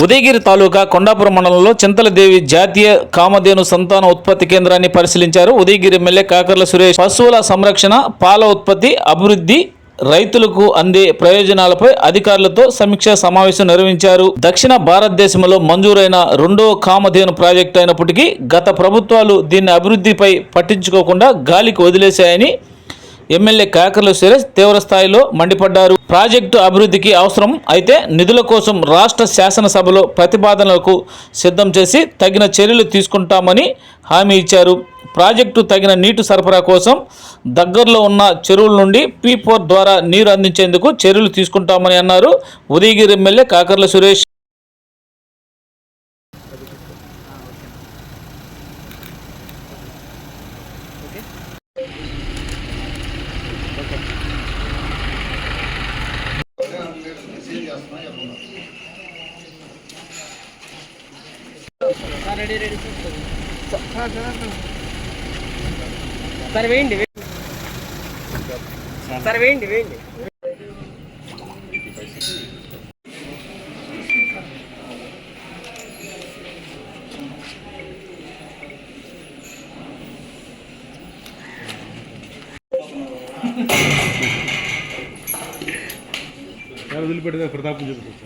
ఉదయగిరి తాలూకా కొండాపురం మండలంలో చింతలదేవి జాతీయ కామధేను సంతాన ఉత్పత్తి కేంద్రాన్ని పరిశీలించారు. ఉదయగిరి ఎమ్మెల్యే కాకర్ల సురేష్ పశువుల సంరక్షణ, పాల ఉత్పత్తి, అభివృద్ధి, రైతులకు అందే ప్రయోజనాలపై అధికారులతో సమీక్షా సమావేశం నిర్వహించారు. దక్షిణ భారతదేశంలో మంజూరైన రెండో కామధేను ప్రాజెక్టు అయినప్పటికీ గత ప్రభుత్వాలు దీన్ని అభివృద్ధిపై పట్టించుకోకుండా గాలికి వదిలేశాయని ఎమ్మెల్యే కాకర్ల సురేష్ తీవ్రస్థాయిలో మండిపడ్డారు. ప్రాజెక్టు అభివృద్ధికి అవసరం అయితే నిధుల కోసం రాష్ట్ర శాసనసభలో ప్రతిపాదనలకు సిద్ధం చేసి తగిన చర్యలు తీసుకుంటామని హామీ ఇచ్చారు. ప్రాజెక్టు తగిన నీటి సరఫరా కోసం దగ్గరలో ఉన్న చెరువుల నుండి P4 ద్వారా నీరు అందించేందుకు చర్యలు తీసుకుంటామని అన్నారు. ఉదయగిరి ఎమ్మెల్యే కాకర్ల సురేష్. సరే వేయండి సరే వేయండి వదిలిపెట్టగా ప్రతాపం చెప్తాను.